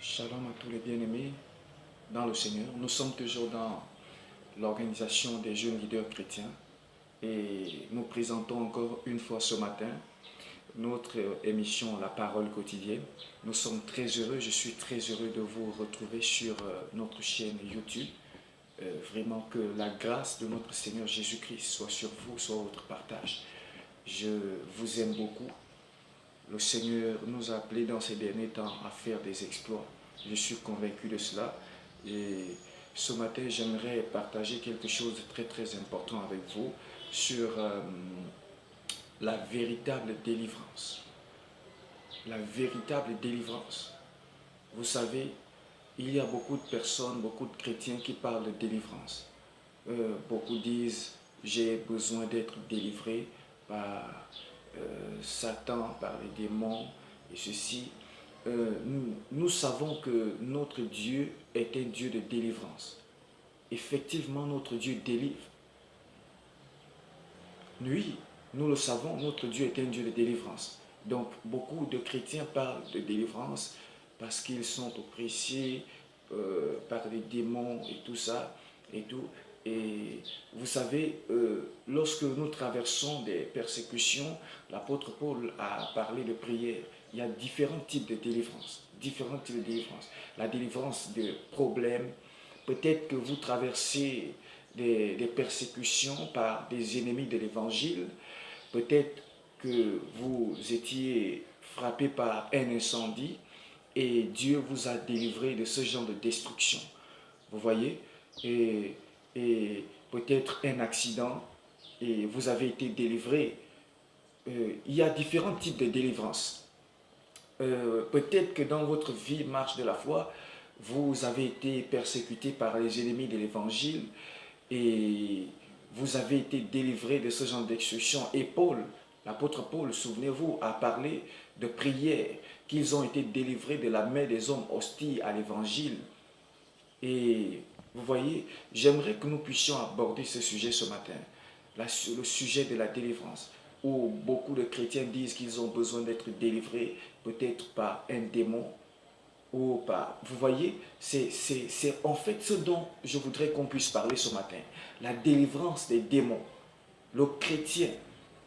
Shalom à tous les bien-aimés dans le Seigneur. Nous sommes toujours dans l'organisation des jeunes leaders chrétiens et nous présentons encore une fois ce matin notre émission La Parole quotidienne. Nous sommes très heureux, je suis très heureux de vous retrouver sur notre chaîne YouTube. Vraiment que la grâce de notre Seigneur Jésus-Christ soit sur vous, soit votre partage. Je vous aime beaucoup. Le Seigneur nous a appelés dans ces derniers temps à faire des exploits. Je suis convaincu de cela. Et ce matin, j'aimerais partager quelque chose de très très important avec vous sur la véritable délivrance. La véritable délivrance. Vous savez, il y a beaucoup de personnes, beaucoup de chrétiens qui parlent de délivrance. Beaucoup disent, j'ai besoin d'être délivré par Satan, par les démons et ceci. Nous savons que notre Dieu est un Dieu de délivrance. Effectivement, notre Dieu délivre. Oui, nous le savons, notre Dieu est un Dieu de délivrance. Donc, beaucoup de chrétiens parlent de délivrance parce qu'ils sont oppressés par les démons et tout ça et tout. Et vous savez, lorsque nous traversons des persécutions, l'apôtre Paul a parlé de prière. Il y a différents types de délivrance. Différents types de délivrance. La délivrance de problèmes. Peut-être que vous traversez des persécutions par des ennemis de l'évangile. Peut-être que vous étiez frappé par un incendie et Dieu vous a délivré de ce genre de destruction. Vous voyez? Et peut-être un accident et vous avez été délivré. Il y a différents types de délivrance. Peut-être que dans votre vie, marche de la foi, vous avez été persécuté par les ennemis de l'évangile et vous avez été délivré de ce genre d'exclusion. Et Paul, l'apôtre Paul, souvenez-vous, a parlé de prière, qu'ils ont été délivrés de la main des hommes hostiles à l'évangile. Et vous voyez, j'aimerais que nous puissions aborder ce sujet ce matin, le sujet de la délivrance, où beaucoup de chrétiens disent qu'ils ont besoin d'être délivrés, peut-être par un démon, ou par... Vous voyez, c'est en fait ce dont je voudrais qu'on puisse parler ce matin, la délivrance des démons. Le chrétien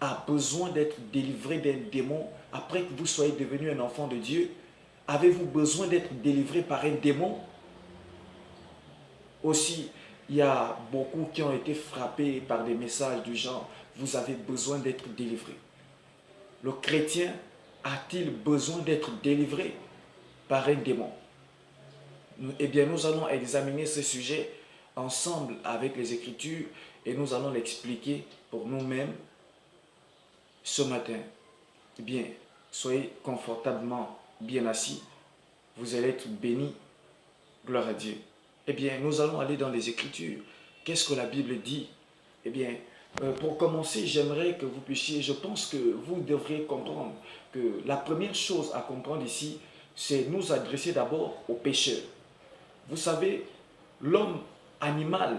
a besoin d'être délivré d'un démon après que vous soyez devenu un enfant de Dieu. Avez-vous besoin d'être délivré par un démon? Aussi, il y a beaucoup qui ont été frappés par des messages du genre « Vous avez besoin d'être délivré ». Le chrétien a-t-il besoin d'être délivré par un démon? Eh bien, nous allons examiner ce sujet ensemble avec les Écritures et nous allons l'expliquer pour nous-mêmes ce matin. Eh bien, soyez confortablement bien assis. Vous allez être bénis. Gloire à Dieu. Eh bien, nous allons aller dans les Écritures. Qu'est-ce que la Bible dit? Eh bien, pour commencer, j'aimerais que vous puissiez, je pense que vous devriez comprendre que la première chose à comprendre ici, c'est nous adresser d'abord aux pécheurs. Vous savez, l'homme animal,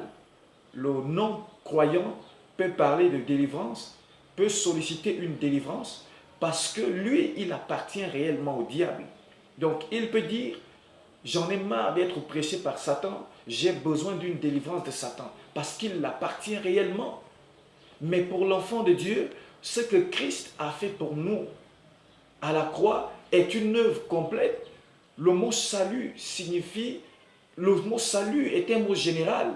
le non-croyant, peut parler de délivrance, peut solliciter une délivrance, parce que lui, il appartient réellement au diable. Donc, il peut dire, j'en ai marre d'être oppressé par Satan, j'ai besoin d'une délivrance de Satan, parce qu'il appartient réellement. Mais pour l'enfant de Dieu, ce que Christ a fait pour nous à la croix est une œuvre complète. Le mot salut signifie, le mot salut est un mot général.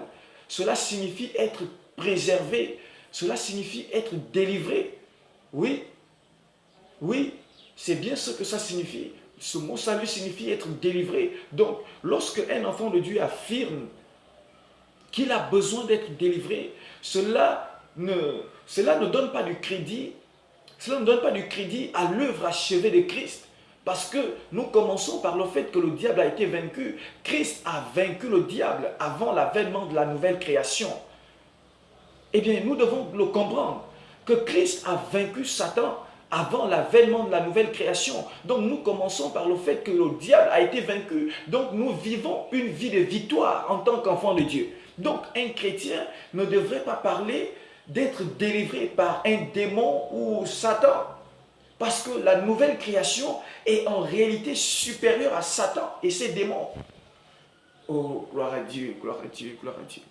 Cela signifie être préservé, cela signifie être délivré. Oui, oui, c'est bien ce que ça signifie. Ce mot salut signifie être délivré. Donc, lorsque un enfant de Dieu affirme qu'il a besoin d'être délivré, cela ne donne pas du crédit. Cela ne donne pas du crédit à l'œuvre achevée de Christ. Parce que nous commençons par le fait que le diable a été vaincu. Christ a vaincu le diable avant l'avènement de la nouvelle création. Eh bien, nous devons le comprendre, que Christ a vaincu Satan avant l'avènement de la nouvelle création. Donc nous commençons par le fait que le diable a été vaincu. Donc nous vivons une vie de victoire en tant qu'enfant de Dieu. Donc un chrétien ne devrait pas parler d'être délivré par un démon ou Satan. Parce que la nouvelle création est en réalité supérieure à Satan et ses démons. Oh, gloire à Dieu, gloire à Dieu, gloire à Dieu.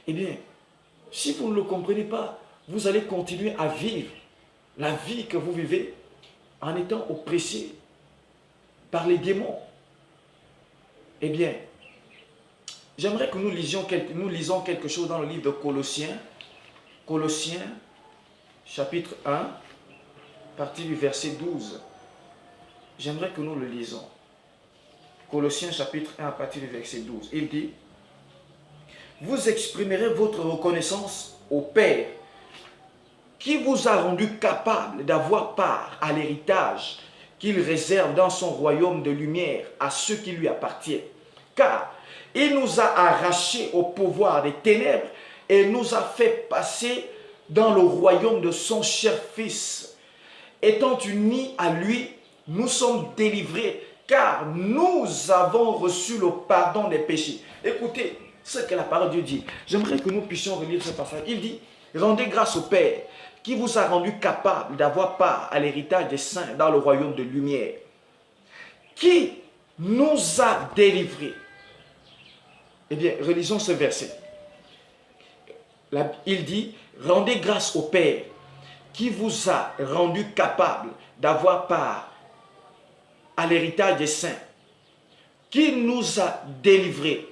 Eh bien, si vous ne le comprenez pas, vous allez continuer à vivre la vie que vous vivez en étant oppressé par les démons. Eh bien, j'aimerais que nous lisons quelque chose dans le livre de Colossiens. Colossiens, chapitre 1, à partir du verset 12. J'aimerais que nous le lisons. Colossiens, chapitre 1, à partir du verset 12. Il dit, « Vous exprimerez votre reconnaissance au Père qui vous a rendu capable d'avoir part à l'héritage qu'il réserve dans son royaume de lumière à ceux qui lui appartiennent. Car il nous a arrachés au pouvoir des ténèbres et nous a fait passer dans le royaume de son cher Fils. Étant unis à lui, nous sommes délivrés, car nous avons reçu le pardon des péchés. » Écoutez ce que la parole de Dieu dit. J'aimerais que nous puissions relire ce passage. Il dit, « Rendez grâce au Père, qui vous a rendu capable d'avoir part à l'héritage des saints dans le royaume de lumière, qui nous a délivrés. » Eh bien, relisons ce verset. Là, il dit, « Rendez grâce au Père, qui vous a rendu capable d'avoir part à l'héritage des saints, qui nous a délivrés. »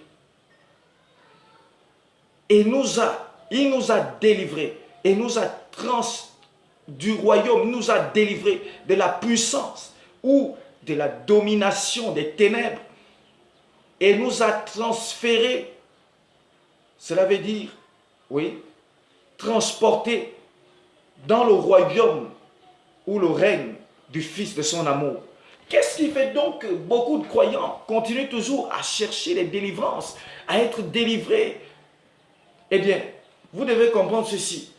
Et il nous a délivrés et nous a du royaume, nous a délivrés de la puissance ou de la domination des ténèbres et nous a transférés, cela veut dire, oui, transportés dans le royaume ou le règne du Fils de son amour. Qu'est-ce qui fait donc que beaucoup de croyants continuent toujours à chercher les délivrances, à être délivrés? Eh bien, vous devez comprendre ceci,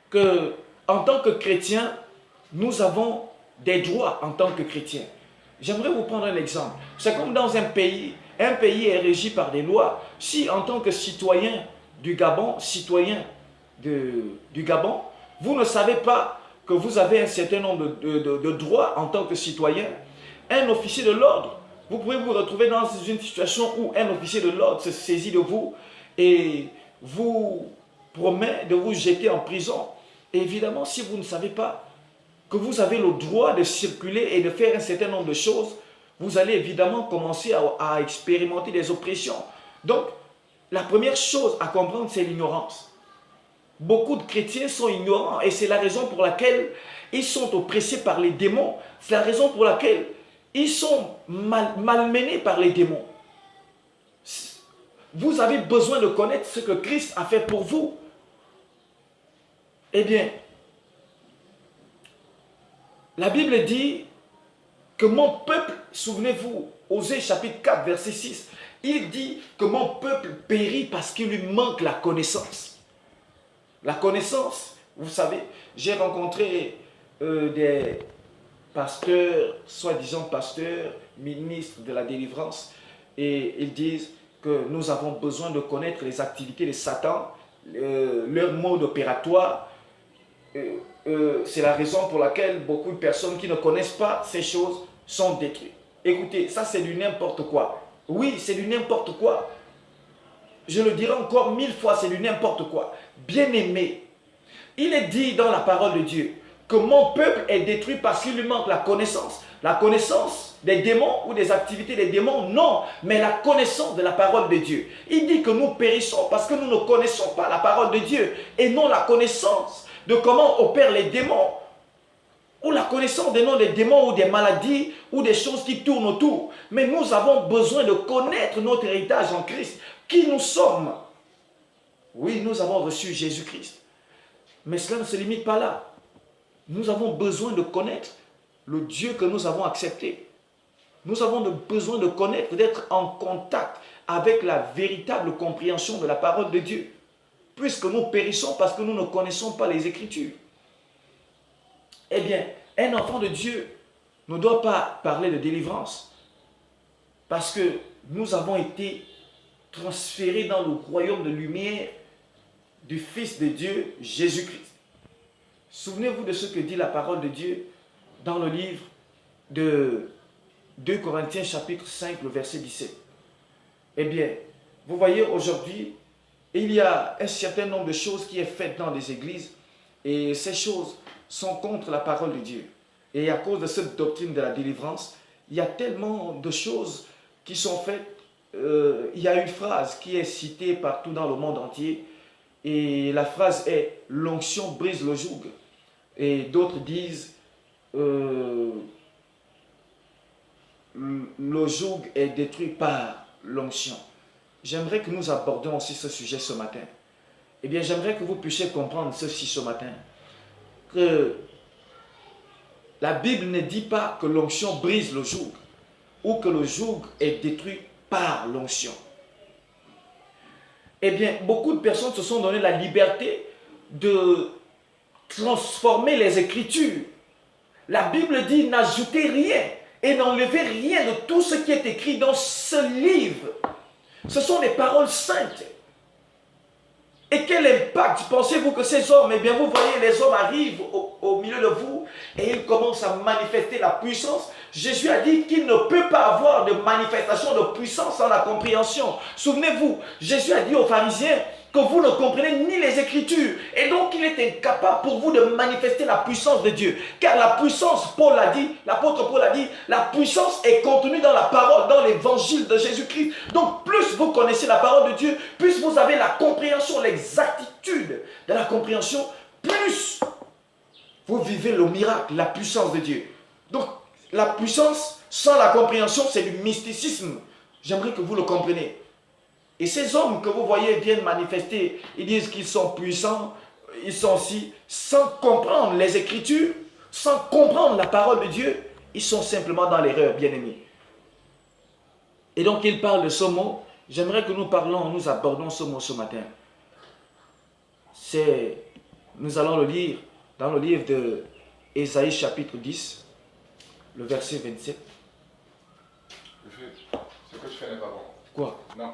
que en tant que chrétien, nous avons des droits en tant que chrétien. J'aimerais vous prendre un exemple. C'est comme dans un pays est régi par des lois. Si en tant que citoyen du Gabon, du Gabon, vous ne savez pas que vous avez un certain nombre de droits en tant que citoyen, un officier de l'ordre, vous pouvez vous retrouver dans une situation où un officier de l'ordre se saisit de vous et vous promet de vous jeter en prison. Et évidemment, si vous ne savez pas que vous avez le droit de circuler et de faire un certain nombre de choses, vous allez évidemment commencer à expérimenter des oppressions. Donc, la première chose à comprendre, c'est l'ignorance. Beaucoup de chrétiens sont ignorants et c'est la raison pour laquelle ils sont oppressés par les démons. C'est la raison pour laquelle ils sont malmenés par les démons. Vous avez besoin de connaître ce que Christ a fait pour vous. Eh bien, la Bible dit que mon peuple, souvenez-vous, Osée chapitre 4, verset 6, il dit que mon peuple périt parce qu'il lui manque la connaissance. La connaissance, vous savez, j'ai rencontré des pasteurs, soi-disant pasteurs, ministres de la délivrance, et ils disent que nous avons besoin de connaître les activités de Satan, leur mode opératoire. C'est la raison pour laquelle beaucoup de personnes qui ne connaissent pas ces choses sont détruites. Écoutez, ça c'est du n'importe quoi. Oui, c'est du n'importe quoi. Je le dirai encore 1000 fois, c'est du n'importe quoi. Bien-aimé, il est dit dans la parole de Dieu que mon peuple est détruit parce qu'il lui manque la connaissance. La connaissance des démons ou des activités des démons, non, mais la connaissance de la parole de Dieu. Il dit que nous périssons parce que nous ne connaissons pas la parole de Dieu et non la connaissance de comment opèrent les démons ou la connaissance des noms des démons ou des maladies ou des choses qui tournent autour. Mais nous avons besoin de connaître notre héritage en Christ, qui nous sommes. Oui, nous avons reçu Jésus-Christ. Mais cela ne se limite pas là. Nous avons besoin de connaître le Dieu que nous avons accepté. Nous avons besoin de connaître, d'être en contact avec la véritable compréhension de la parole de Dieu. Puisque nous périssons parce que nous ne connaissons pas les Écritures. Eh bien, un enfant de Dieu ne doit pas parler de délivrance. Parce que nous avons été transférés dans le royaume de lumière du Fils de Dieu, Jésus-Christ. Souvenez-vous de ce que dit la parole de Dieu dans le livre de 2 Corinthiens chapitre 5, le verset 17. Eh bien, vous voyez aujourd'hui, il y a un certain nombre de choses qui est faites dans les églises et ces choses sont contre la parole de Dieu. Et à cause de cette doctrine de la délivrance, il y a tellement de choses qui sont faites. Il y a une phrase qui est citée partout dans le monde entier et la phrase est « l'onction brise le joug ». Et d'autres disent le joug est détruit par l'onction. J'aimerais que nous abordions aussi ce sujet ce matin. Eh bien, j'aimerais que vous puissiez comprendre ceci ce matin. Que la Bible ne dit pas que l'onction brise le joug ou que le joug est détruit par l'onction. Eh bien, beaucoup de personnes se sont donné la liberté de transformer les Écritures. La Bible dit n'ajoutez rien et n'enlevez rien de tout ce qui est écrit dans ce livre. Ce sont des paroles saintes. Et quel impact pensez-vous que ces hommes, eh bien vous voyez les hommes arrivent au milieu de vous et ils commencent à manifester la puissance. Jésus a dit qu'il ne peut pas avoir de manifestation de puissance sans la compréhension. Souvenez-vous, Jésus a dit aux pharisiens que vous ne comprenez ni les Écritures. Et donc il est incapable pour vous de manifester la puissance de Dieu. Car la puissance, Paul l'a dit, l'apôtre Paul l'a dit, la puissance est contenue dans la parole, dans l'évangile de Jésus-Christ. Donc plus vous connaissez la parole de Dieu, plus vous avez la compréhension, l'exactitude de la compréhension, plus vous vivez le miracle, la puissance de Dieu. Donc la puissance sans la compréhension, c'est du mysticisme. J'aimerais que vous le compreniez. Et ces hommes que vous voyez viennent manifester, ils disent qu'ils sont puissants, ils sont aussi, sans comprendre les Écritures, sans comprendre la parole de Dieu, ils sont simplement dans l'erreur, bien-aimés. Et donc ils parlent de ce mot. J'aimerais que nous abordons ce mot ce matin. Nous allons le lire dans le livre de Ésaïe chapitre 10, le verset 27. Ce que je fais n'est pas bon. Quoi? Non.